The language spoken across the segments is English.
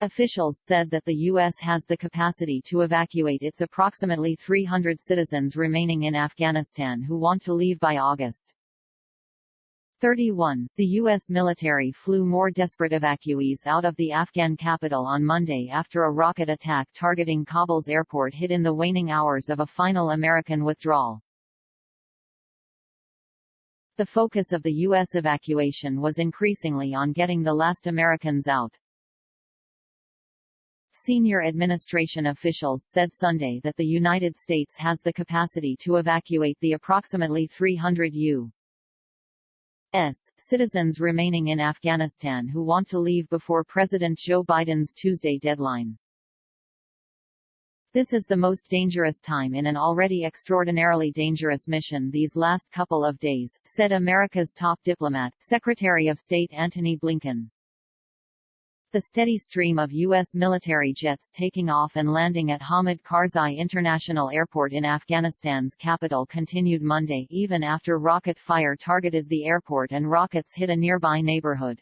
Officials said that the U.S. has the capacity to evacuate its approximately 300 citizens remaining in Afghanistan who want to leave by August 31. The U.S. military flew more desperate evacuees out of the Afghan capital on Monday after a rocket attack targeting Kabul's airport hit in the waning hours of a final American withdrawal. The focus of the U.S. evacuation was increasingly on getting the last Americans out. Senior administration officials said Sunday that the United States has the capacity to evacuate the approximately 300 U.S. citizens remaining in Afghanistan who want to leave before President Joe Biden's Tuesday deadline. This is the most dangerous time in an already extraordinarily dangerous mission these last couple of days, said America's top diplomat, Secretary of State Antony Blinken. The steady stream of U.S. military jets taking off and landing at Hamid Karzai International Airport in Afghanistan's capital continued Monday even after rocket fire targeted the airport and rockets hit a nearby neighborhood.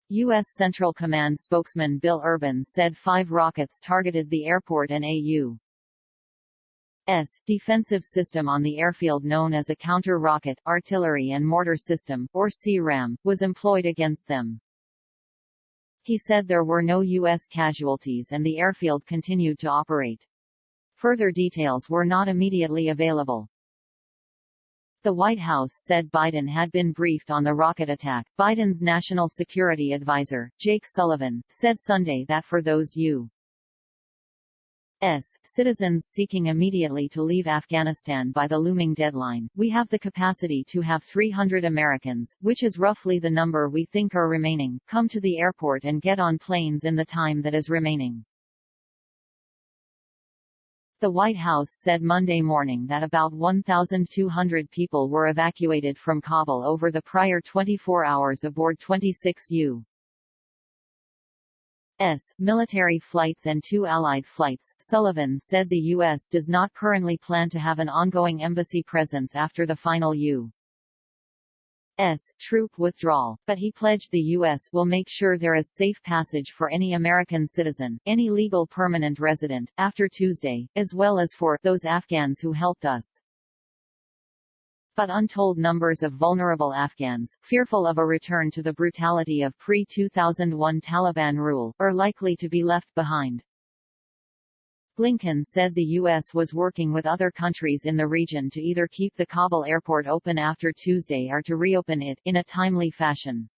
U.S. Central Command spokesman Bill Urban said 5 rockets targeted the airport and a U.S. defensive system on the airfield known as a counter-rocket, artillery and mortar system, or CRAM, was employed against them. He said there were no U.S. casualties and the airfield continued to operate. Further details were not immediately available. The White House said Biden had been briefed on the rocket attack. Biden's national security advisor, Jake Sullivan, said Sunday that for those U.S. citizens seeking immediately to leave Afghanistan by the looming deadline, we have the capacity to have 300 Americans, which is roughly the number we think are remaining, come to the airport and get on planes in the time that is remaining. The White House said Monday morning that about 1,200 people were evacuated from Kabul over the prior 24 hours aboard 26 U.S. military flights and 2 Allied flights. Sullivan said the U.S. does not currently plan to have an ongoing embassy presence after the final U.S. troop withdrawal, but he pledged the U.S. will make sure there is safe passage for any American citizen, any legal permanent resident, after Tuesday, as well as for those Afghans who helped us. But untold numbers of vulnerable Afghans, fearful of a return to the brutality of pre-2001 Taliban rule, are likely to be left behind. Blinken said the U.S. was working with other countries in the region to either keep the Kabul airport open after Tuesday or to reopen it in a timely fashion.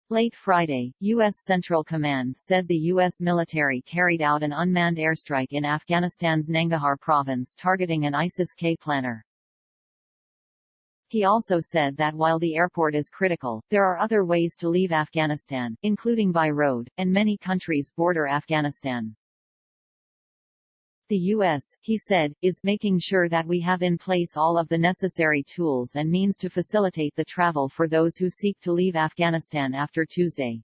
Late Friday, U.S. Central Command said the U.S. military carried out an unmanned airstrike in Afghanistan's Nangarhar province targeting an ISIS-K planner. He also said that while the airport is critical, there are other ways to leave Afghanistan, including by road, and many countries border Afghanistan. The U.S., he said, is making sure that we have in place all of the necessary tools and means to facilitate the travel for those who seek to leave Afghanistan after Tuesday.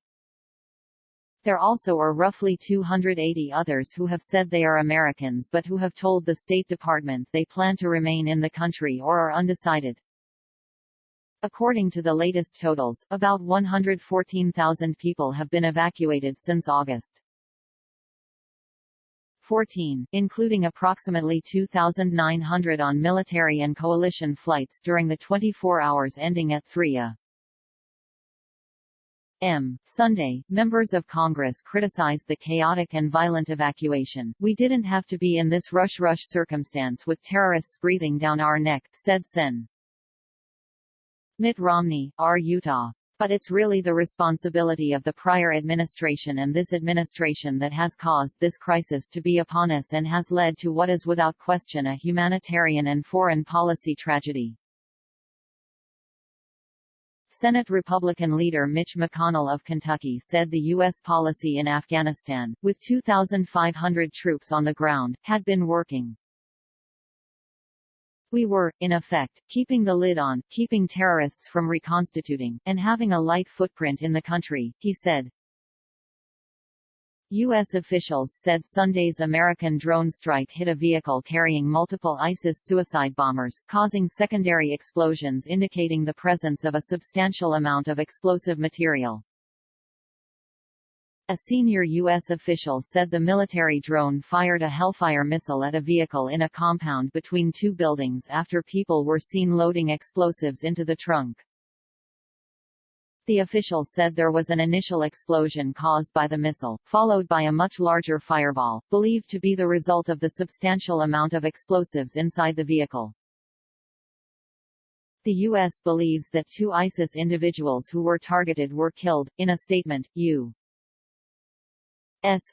There also are roughly 280 others who have said they are Americans but who have told the State Department they plan to remain in the country or are undecided. According to the latest totals, about 114,000 people have been evacuated since August 14, including approximately 2,900 on military and coalition flights during the 24 hours ending at 3 a.m. Sunday, members of Congress criticized the chaotic and violent evacuation. "We didn't have to be in this rush circumstance with terrorists breathing down our neck," said Sen. Mitt Romney, R. Utah. But it's really the responsibility of the prior administration and this administration that has caused this crisis to be upon us and has led to what is without question a humanitarian and foreign policy tragedy. Senate Republican leader Mitch McConnell of Kentucky said the U.S. policy in Afghanistan, with 2,500 troops on the ground, had been working. "We were, in effect, keeping the lid on, keeping terrorists from reconstituting, and having a light footprint in the country," he said. U.S. officials said Sunday's American drone strike hit a vehicle carrying multiple ISIS suicide bombers, causing secondary explosions indicating the presence of a substantial amount of explosive material. A senior U.S. official said the military drone fired a Hellfire missile at a vehicle in a compound between two buildings after people were seen loading explosives into the trunk. The official said there was an initial explosion caused by the missile, followed by a much larger fireball, believed to be the result of the substantial amount of explosives inside the vehicle. The U.S. believes that 2 ISIS individuals who were targeted were killed. In a statement, U.S.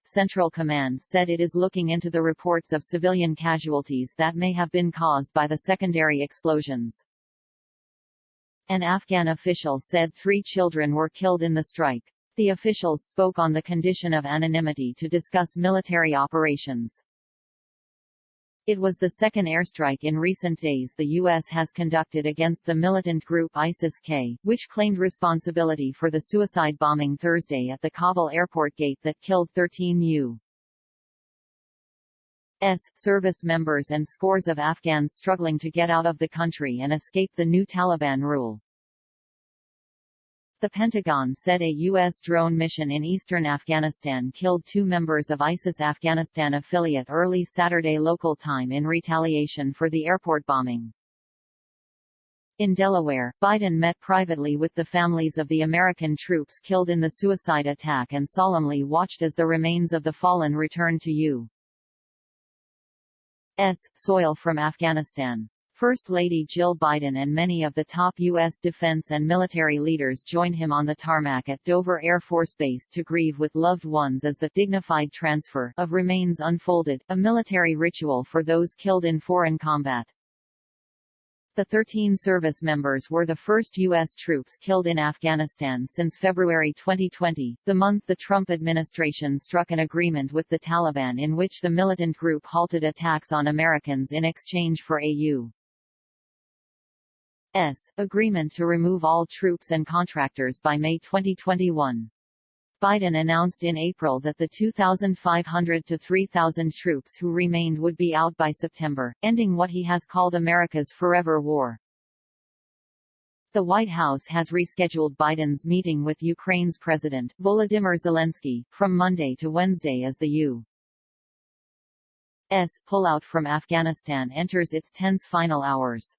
Central Command said it is looking into the reports of civilian casualties that may have been caused by the secondary explosions. An Afghan official said 3 children were killed in the strike. The officials spoke on the condition of anonymity to discuss military operations. It was the second airstrike in recent days the U.S. has conducted against the militant group ISIS-K, which claimed responsibility for the suicide bombing Thursday at the Kabul airport gate that killed 13 U.S. service members and scores of Afghans struggling to get out of the country and escape the new Taliban rule. The Pentagon said a U.S. drone mission in eastern Afghanistan killed 2 members of ISIS Afghanistan affiliate early Saturday local time in retaliation for the airport bombing. In Delaware, Biden met privately with the families of the American troops killed in the suicide attack and solemnly watched as the remains of the fallen returned to U.S. soil from Afghanistan. First Lady Jill Biden and many of the top U.S. defense and military leaders joined him on the tarmac at Dover Air Force Base to grieve with loved ones as the dignified transfer of remains unfolded, a military ritual for those killed in foreign combat. The 13 service members were the first U.S. troops killed in Afghanistan since February 2020, the month the Trump administration struck an agreement with the Taliban in which the militant group halted attacks on Americans in exchange for a U.S. agreement to remove all troops and contractors by May 2021. Biden announced in April that the 2,500 to 3,000 troops who remained would be out by September, ending what he has called America's forever war. The White House has rescheduled Biden's meeting with Ukraine's President, Volodymyr Zelensky, from Monday to Wednesday as the U.S. pullout from Afghanistan enters its tense final hours.